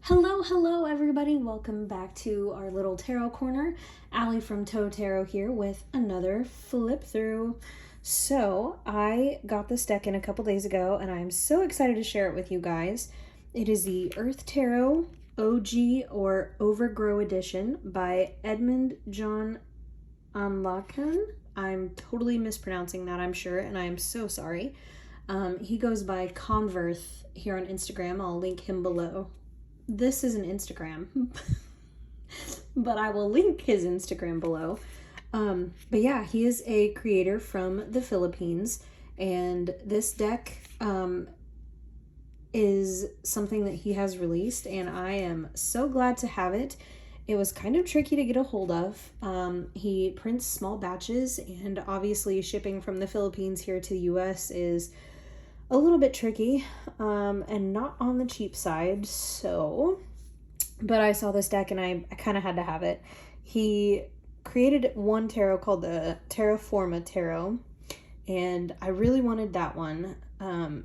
Hello everybody. Welcome back to our little tarot corner. Allie from Toe Tarot here with another flip through. So I got this deck in a couple days ago and I'm so excited to share it with you guys. It is the Earth Tarot OG or Overgrow Edition by Edmund John Anlaken. I'm totally mispronouncing that, I'm sure, and I am so sorry. He goes by Converth here on Instagram. I'll link him below. This is an Instagram, but I will link his Instagram below. But yeah, he is a creator from the Philippines, and this deck is something that he has released, and I am so glad to have it. It was kind of tricky to get a hold of. He prints small batches, and obviously shipping from the Philippines here to the US is a little bit tricky and not on the cheap side, but I saw this deck and I kind of had to have it. He created one tarot called the Terraforma Tarot, and I really wanted that one,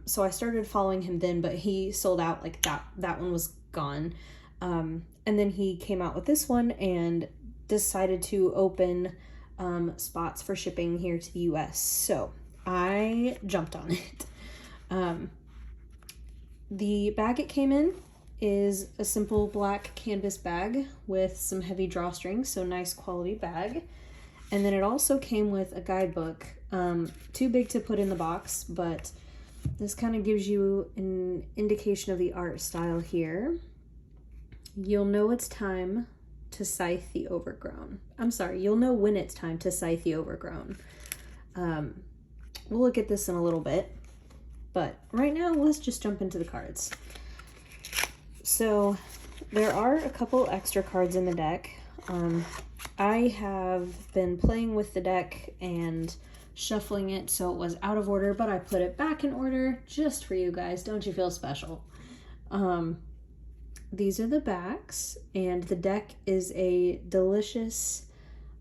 so I started following him then, but he sold out. Like that one was gone, and then he came out with this one and decided to open spots for shipping here to the US, so I jumped on it. The bag it came in is a simple black canvas bag with some heavy drawstrings, so nice quality bag. And then it also came with a guidebook, too big to put in the box, but this kind of gives you an indication of the art style here. You'll know it's time to scythe the overgrown. I'm sorry, you'll know when it's time to scythe the overgrown. We'll look at this in a little bit. But right now, let's just jump into the cards. So there are a couple extra cards in the deck. I have been playing with the deck and shuffling it so it was out of order, but I put it back in order just for you guys. Don't you feel special? These are the backs, and the deck is a delicious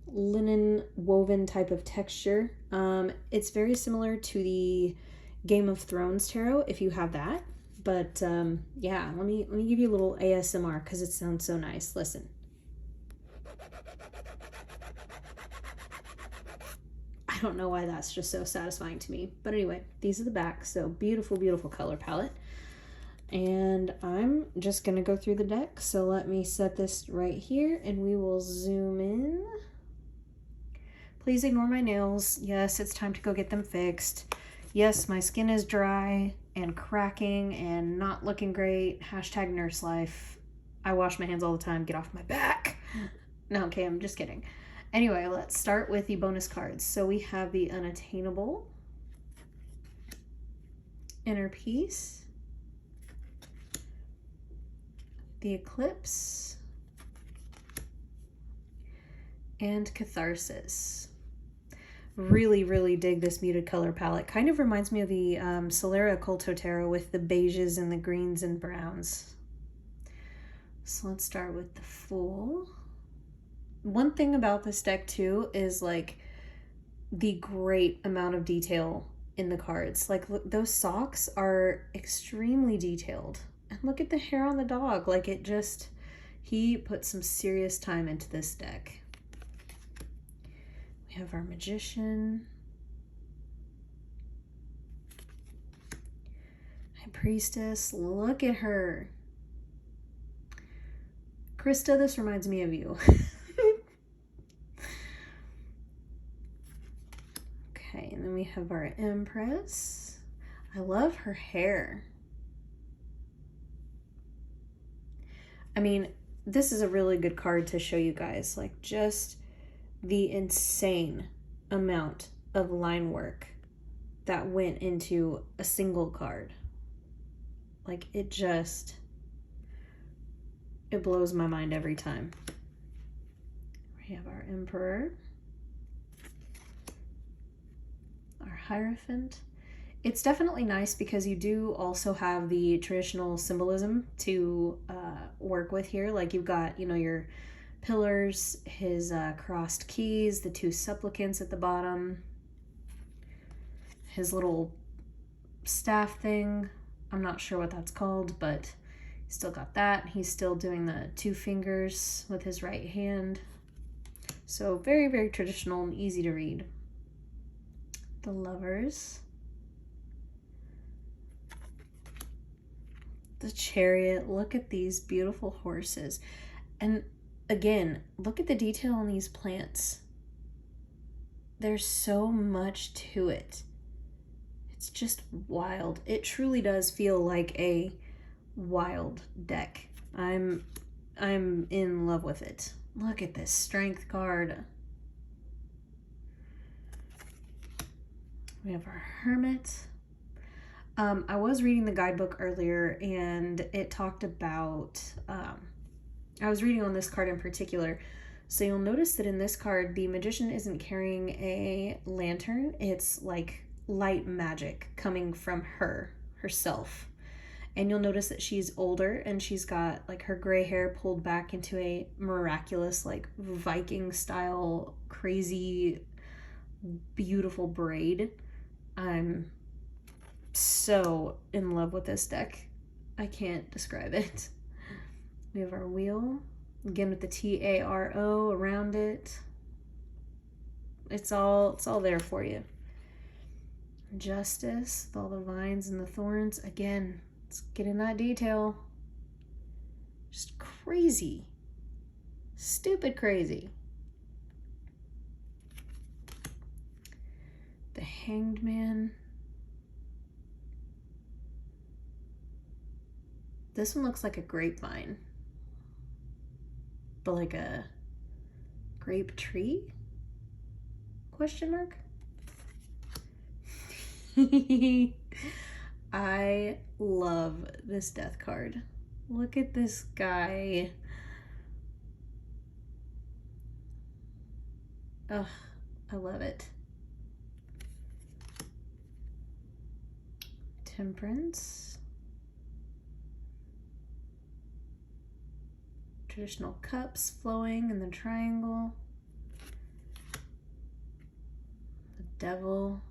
linen woven type of texture. It's very similar to the Game of Thrones tarot if you have that, but yeah, let me give you a little ASMR because it sounds so nice. Listen. I don't know why that's just so satisfying to me, but anyway, these are the backs. So beautiful color palette, and I'm just gonna go through the deck. So let me set this right here and we will zoom in. Please ignore my nails. Yes, it's time to go get them fixed. Yes, my skin is dry and cracking and not looking great. Hashtag nurse life. I wash my hands all the time. Get off my back. No, okay, I'm just kidding. Anyway, let's start with the bonus cards. So we have the Unattainable, Inner Peace, the Eclipse, and Catharsis. Really dig this muted color palette. Kind of reminds me of the Solera Oculto Tarot with the beiges and the greens and browns. So let's start with the Fool. One thing about this deck too is like the great amount of detail in the cards. Like look, those socks are extremely detailed. And look at the hair on the dog. Like he put some serious time into this deck. We have our Magician, High Priestess. Look at her. Krista, this reminds me of you. Okay, and then we have our Empress. I love her hair. I mean, this is a really good card to show you guys, like just the insane amount of line work that went into a single card. Like it blows my mind every time. We have our Emperor, our Hierophant. It's definitely nice because you do also have the traditional symbolism to work with here. Like you've got, your pillars, his crossed keys, the two supplicants at the bottom, his little staff thing. I'm not sure what that's called, but Still got that. He's still doing the 2 fingers with his right hand. So very, very traditional and easy to read. The Lovers. The Chariot. Look at these beautiful horses. And again, look at the detail on these plants. There's so much to it. It's just wild. It truly does feel like a wild deck. I'm in love with it. Look at this strength card. We have our Hermit. I was reading the guidebook earlier and it talked about, I was reading on this card in particular. So you'll notice that in this card, the magician isn't carrying a lantern. It's like light magic coming from herself. And you'll notice that she's older and she's got like her gray hair pulled back into a miraculous, like Viking style, crazy, beautiful braid. I'm so in love with this deck. I can't describe it. We have our wheel, again with the T-A-R-O around it. It's all there for you. Justice, with all the vines and the thorns. Again, let's get in that detail. Just crazy. Stupid crazy. The Hanged Man. This one looks like a grapevine, but like a grape tree? Question mark? I love this death card. Look at this guy. Ugh, I love it. Temperance. Traditional cups flowing in the triangle. The Devil.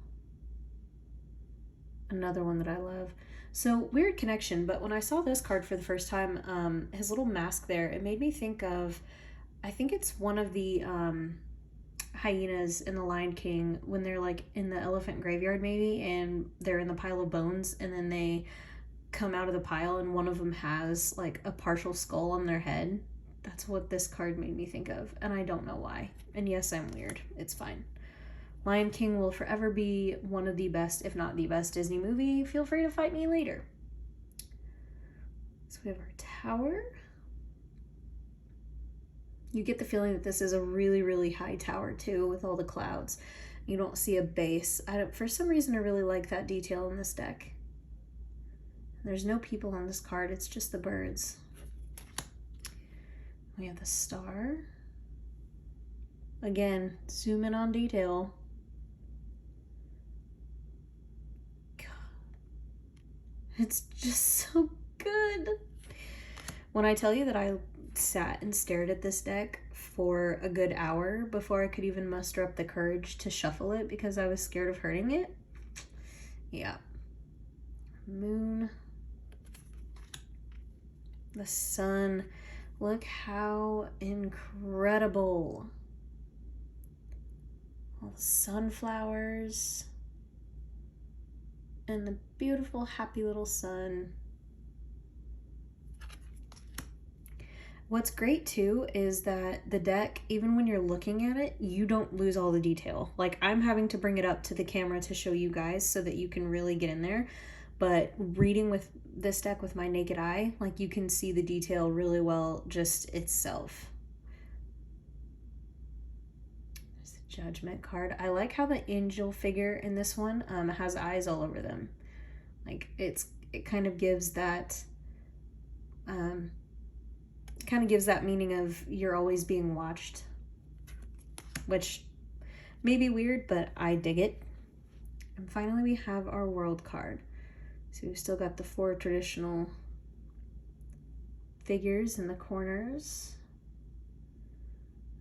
Another one that I love. So weird connection, but when I saw this card for the first time, his little mask there, it made me think of, I think it's one of the hyenas in The Lion King when they're like in the elephant graveyard maybe, and they're in the pile of bones, and then they come out of the pile and one of them has like a partial skull on their head. That's what this card made me think of, and I don't know why. And yes, I'm weird. It's fine. Lion King will forever be one of the best, if not the best, Disney movie. Feel free to fight me later. So we have our Tower. You get the feeling that this is a really, really high tower too, with all the clouds. You don't see a base. For some reason, I really like that detail in this deck. There's no people on this card. It's just the birds. We have the Star. Again, zoom in on detail. God. It's just so good. When I tell you that I sat and stared at this deck for a good hour before I could even muster up the courage to shuffle it because I was scared of hurting it. Yeah. Moon. The Sun. Look how incredible. All the sunflowers. And the beautiful, happy little sun. What's great too is that the deck, even when you're looking at it, you don't lose all the detail. Like I'm having to bring it up to the camera to show you guys so that you can really get in there. But reading with this deck with my naked eye, like you can see the detail really well just itself. There's the Judgment card. I like how the angel figure in this one has eyes all over them. Like it kind of gives that meaning of you're always being watched, which may be weird, but I dig it. And finally we have our World card. So we've still got the 4 traditional figures in the corners,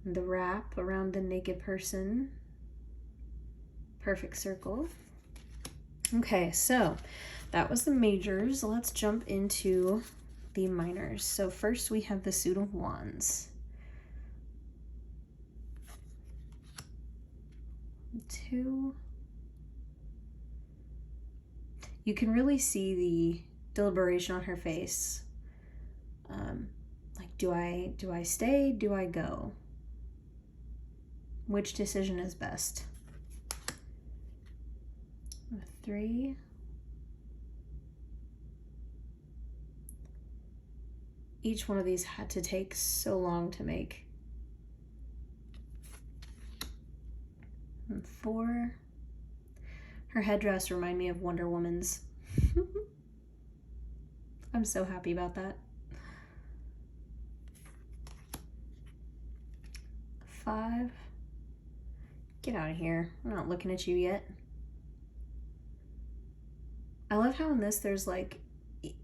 the wrap around the naked person, perfect circle. Okay, so that was the majors. Let's jump into the minors. So first we have the Suit of Wands. 2. You can really see the deliberation on her face. Like, do I stay? Do I go? Which decision is best? 3. Each one of these had to take so long to make. And 4. Her headdress reminded me of Wonder Woman's. I'm so happy about that. 5. Get out of here. I'm not looking at you yet. I love how in this there's like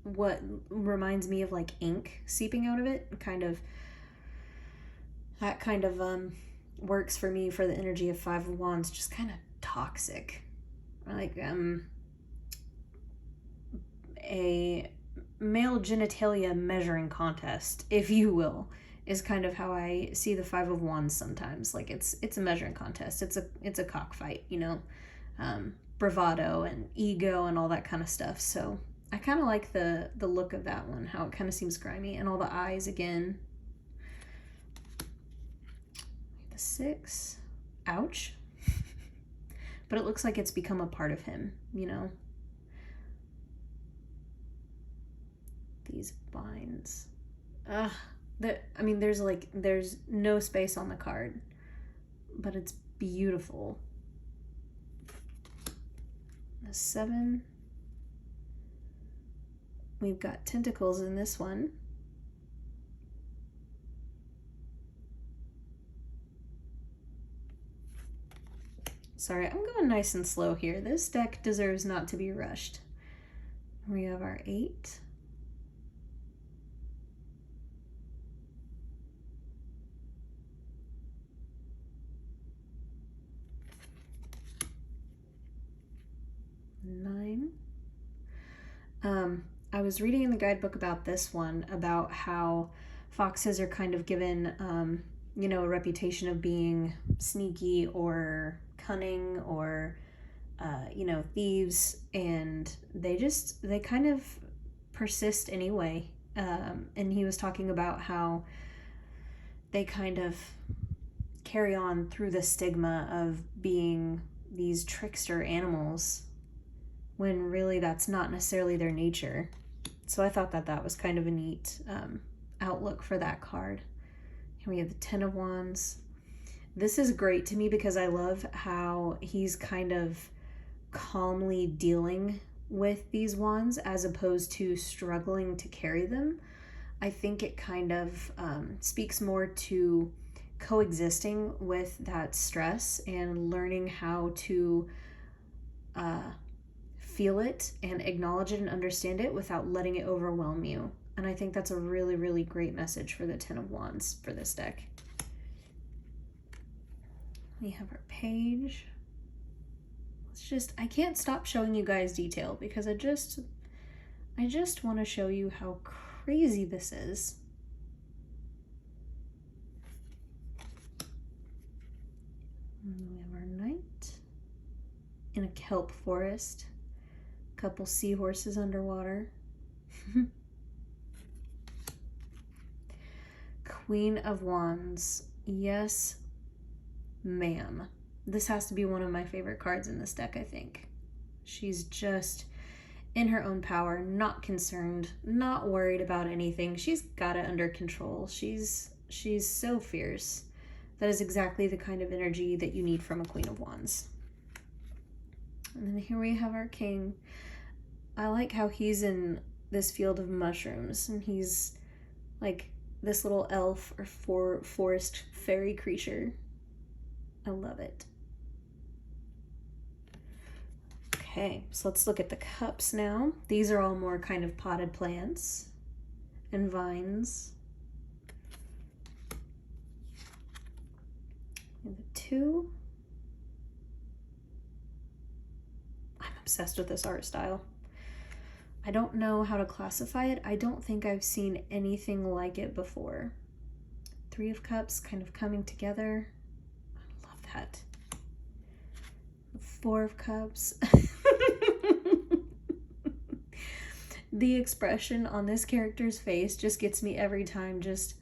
what reminds me of like ink seeping out of it. That kind of works for me for the energy of 5 of Wands, just kind of toxic. Like a male genitalia measuring contest, if you will, is kind of how I see the 5 of Wands sometimes. Like it's a measuring contest. It's a cockfight, you know, bravado and ego and all that kind of stuff. So I kind of like the look of that one, how it kind of seems grimy, and all the eyes again. The 6, ouch. But it looks like it's become a part of him, you know. These vines. Ugh. I mean, there's no space on the card, but it's beautiful. The 7. We've got tentacles in this one. Sorry, I'm going nice and slow here. This deck deserves not to be rushed. We have our 8. Nine. I was reading in the guidebook about this one, about how foxes are kind of given, you know, a reputation of being sneaky or cunning or, you know, thieves, and they kind of persist anyway. And he was talking about how they kind of carry on through the stigma of being these trickster animals, when really that's not necessarily their nature. So I thought that was kind of a neat outlook for that card. Here we have the 10 of Wands. This is great to me because I love how he's kind of calmly dealing with these wands as opposed to struggling to carry them. I think it kind of speaks more to coexisting with that stress and learning how to feel it and acknowledge it and understand it without letting it overwhelm you. And I think that's a really, really great message for the 10 of Wands for this deck. We have our page. I can't stop showing you guys detail because I just want to show you how crazy this is. And we have our knight in a kelp forest. Couple seahorses underwater. Queen of Wands. Yes, ma'am. This has to be one of my favorite cards in this deck, I think. She's just in her own power, not concerned, not worried about anything. She's got it under control. She's so fierce. That is exactly the kind of energy that you need from a Queen of Wands. And then here we have our king. I like how he's in this field of mushrooms, and he's like this little elf or forest fairy creature. I love it. Okay, so let's look at the cups now. These are all more kind of potted plants and vines. And the 2. I'm obsessed with this art style. I don't know how to classify it. I don't think I've seen anything like it before. Three of Cups kind of coming together. I love that. Four of Cups. The expression on this character's face just gets me every time. Just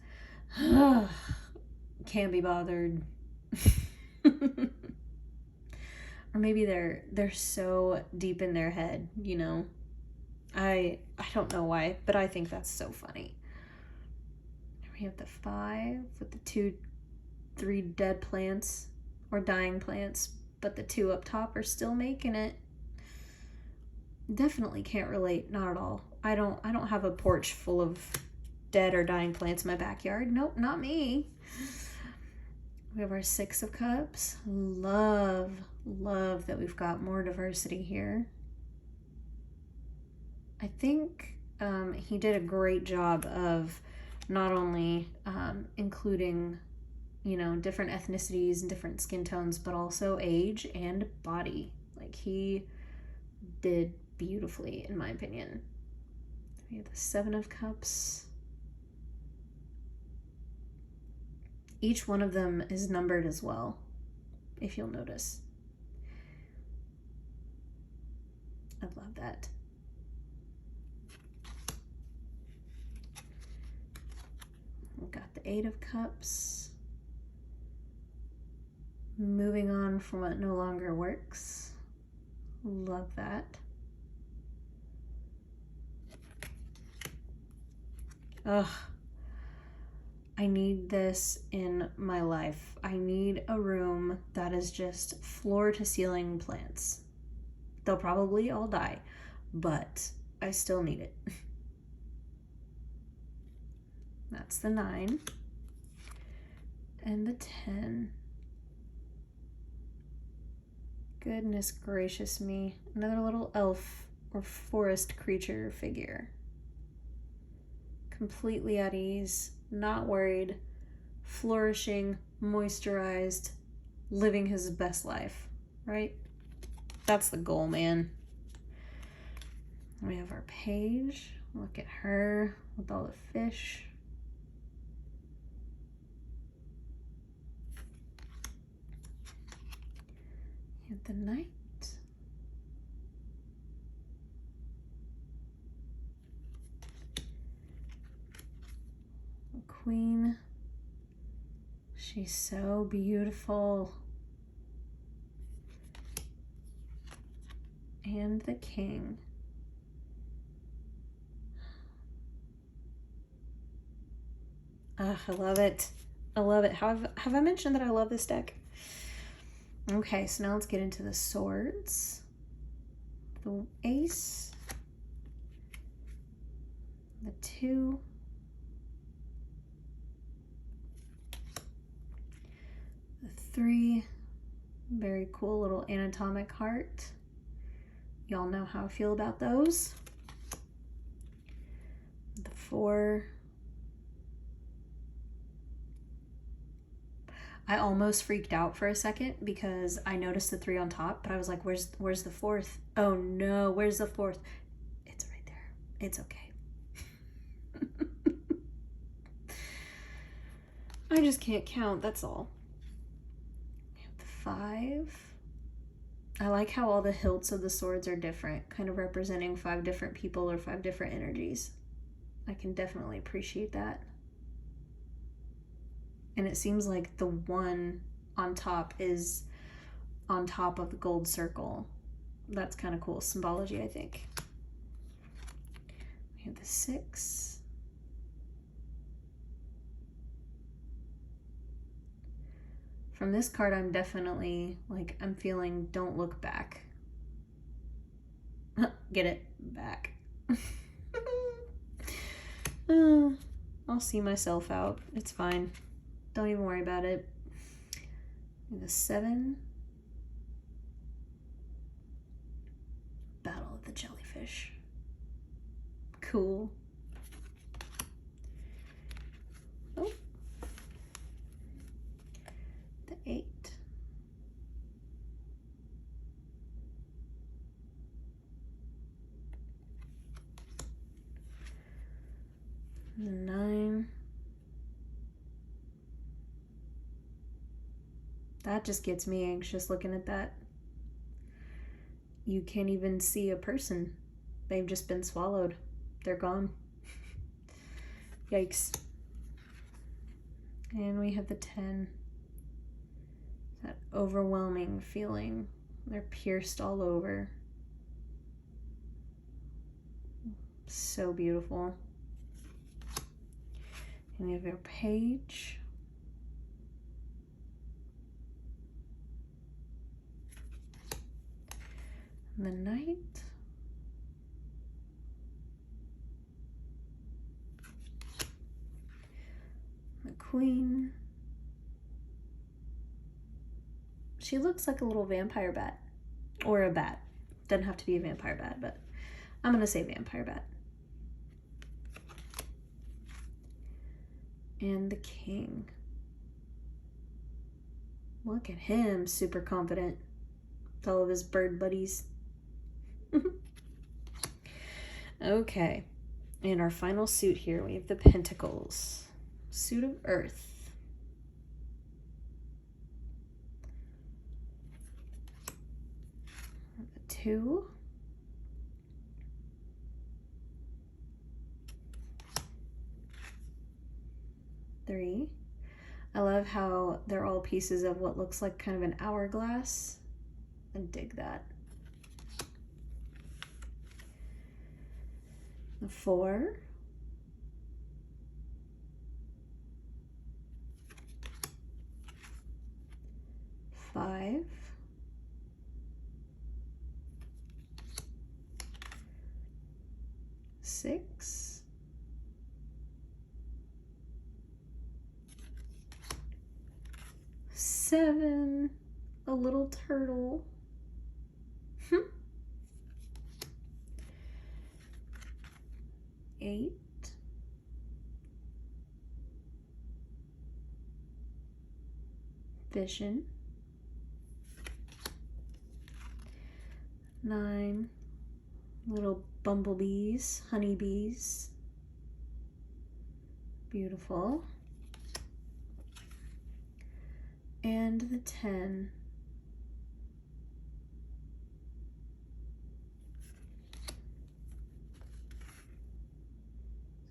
can't be bothered. Or maybe they're so deep in their head, you know. I don't know why, but I think that's so funny. We have the 5 with the 3 dead plants or dying plants, but the 2 up top are still making it. Definitely can't relate, not at all. I don't have a porch full of dead or dying plants in my backyard. Nope, not me. We have our 6 of Cups. Love that we've got more diversity here. I think he did a great job of not only including, you know, different ethnicities and different skin tones, but also age and body. Like, he did beautifully, in my opinion. We have the 7 of Cups. Each one of them is numbered as well, if you'll notice. I love that. We've got the 8 of Cups. Moving on from what no longer works. Love that. Ugh. I need this in my life. I need a room that is just floor to ceiling plants. They'll probably all die, but I still need it. That's the 9. And the 10. Goodness gracious me. Another little elf or forest creature figure. Completely at ease, not worried, flourishing, moisturized, living his best life, right? That's the goal, man. We have our page. Look at her with all the fish. And the Knight. The Queen. She's so beautiful. And the King. I love it. I love it. Have I mentioned that I love this deck? Okay, so now let's get into the swords. The Ace. The 2. The 3. Very cool little anatomic heart. Y'all know how I feel about those. The 4. I almost freaked out for a second because I noticed the 3 on top, but I was like, where's the 4th? Oh no, where's the 4th? It's right there. It's okay. I just can't count, that's all. We have the 5. I like how all the hilts of the swords are different, kind of representing 5 different people or 5 different energies. I can definitely appreciate that. And it seems like the 1 on top is on top of the gold circle. That's kind of cool symbology, I think. We have the 6. From this card, I'm definitely, like, I'm feeling don't look back. Get it? Back. I'll see myself out. It's fine. Don't even worry about it. The 7. Battle of the Jellyfish. Cool. Oh. The 8. That just gets me anxious looking at that. You can't even see a person. They've just been swallowed. They're gone. Yikes. And we have the 10. That overwhelming feeling. They're pierced all over. So beautiful. And we have our page. And the knight. The queen. She looks like a little vampire bat. Or a bat. Doesn't have to be a vampire bat, but I'm going to say vampire bat. And the king. Look at him, super confident with all of his bird buddies. Okay, and our final suit here, we have the Pentacles. Suit of Earth. The 2. Three. I love how they're all pieces of what looks like kind of an hourglass. I dig that. The 4. Five. 6. 7, a little turtle. 8, 'Vision. 9, little bumblebees, honeybees. Beautiful. And the 10.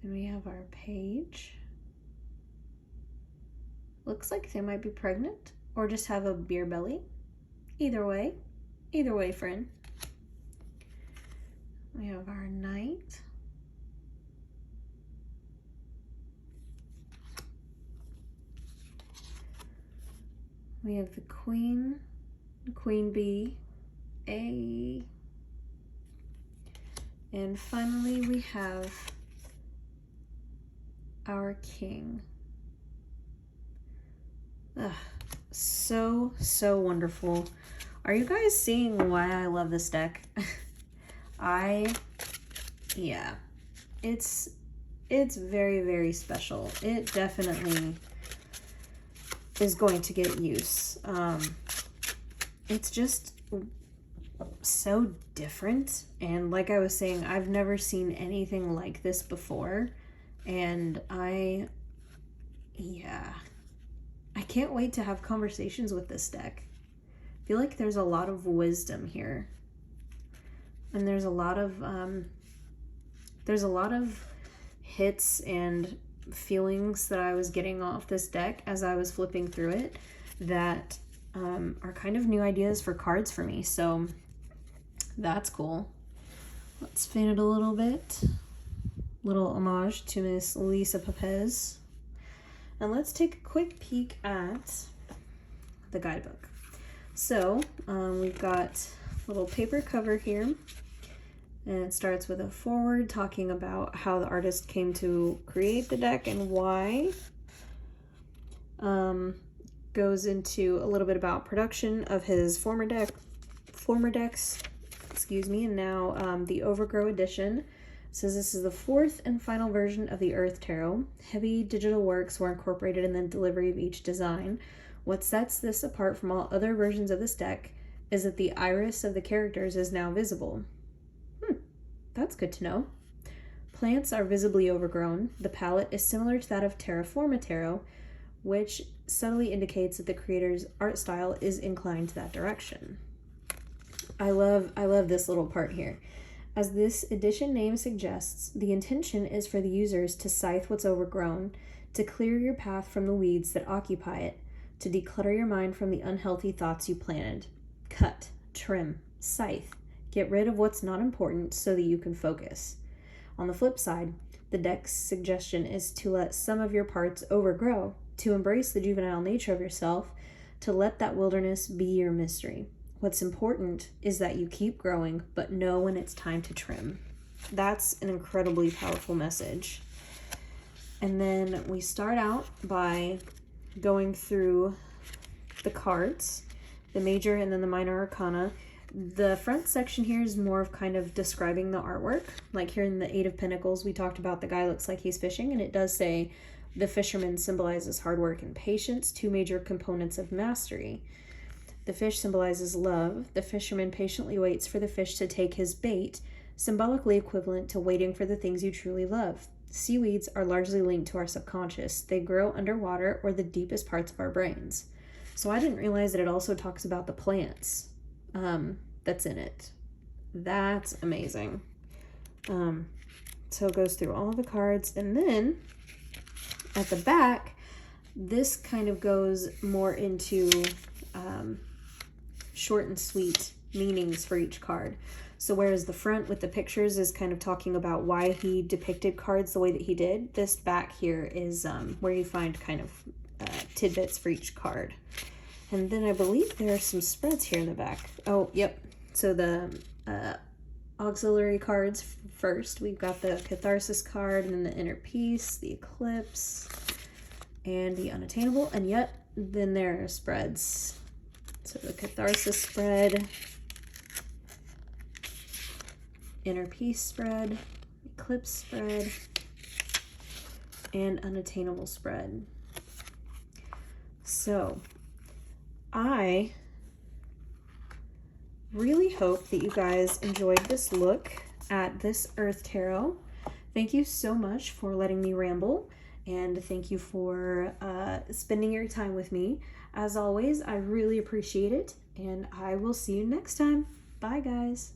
Then we have our page. Looks like they might be pregnant or just have a beer belly. Either way, friend. We have our knight. We have the queen, queen bee, and finally we have our king. Ugh, so wonderful. Are you guys seeing why I love this deck? Yeah, it's very special. It definitely is going to get use. It's just so different, and like I was saying, I've never seen anything like this before, and I can't wait to have conversations with this deck. I feel like there's a lot of wisdom here, and there's a lot of hits and feelings that I was getting off this deck as I was flipping through it that are kind of new ideas for cards for me, so that's cool. Let's fan it a little bit. Little homage to Miss Lisa Pepez. And let's take a quick peek at the guidebook. So we've got a little paper cover here, and it starts with a foreword talking about how the artist came to create the deck and why. Goes into a little bit about production of his former decks, excuse me, and now the Overgrow Edition. It says this is the 4th and final version of the Earth Tarot. Heavy digital works were incorporated in the delivery of each design. What sets this apart from all other versions of this deck is that the iris of the characters is now visible. That's good to know. Plants are visibly overgrown. The palette is similar to that of Terra Forma Tarot, which subtly indicates that the creator's art style is inclined to that direction. I love this little part here. As this edition name suggests, the intention is for the users to scythe what's overgrown, to clear your path from the weeds that occupy it, to declutter your mind from the unhealthy thoughts you planted. Cut, trim, scythe. Get rid of what's not important so that you can focus. On the flip side, the deck's suggestion is to let some of your parts overgrow, to embrace the juvenile nature of yourself, to let that wilderness be your mystery. What's important is that you keep growing, but know when it's time to trim. That's an incredibly powerful message. And then we start out by going through the cards, the major and then the minor arcana. The front section here is more of kind of describing the artwork. Like here in the Eight of Pentacles, we talked about the guy looks like he's fishing, and it does say the fisherman symbolizes hard work and patience, two major components of mastery. The fish symbolizes love. The fisherman patiently waits for the fish to take his bait, symbolically equivalent to waiting for the things you truly love. Seaweeds are largely linked to our subconscious. They grow underwater or the deepest parts of our brains. So I didn't realize that it also talks about the plants that's in it. That's amazing. So it goes through all the cards, and then at the back, this kind of goes more into short and sweet meanings for each card. So whereas the front with the pictures is kind of talking about why he depicted cards the way that he did, this back here is where you find kind of tidbits for each card. And then I believe there are some spreads here in the back. Oh, yep. So the auxiliary cards first. We've got the Catharsis card, and then the Inner Peace, the Eclipse, and the Unattainable. And yet, then there are spreads. So the Catharsis spread, Inner Peace spread, Eclipse spread, and Unattainable spread. So I really hope that you guys enjoyed this look at this Earth Tarot. Thank you so much for letting me ramble, and thank you for spending your time with me. As always, I really appreciate it, and I will see you next time. Bye, guys.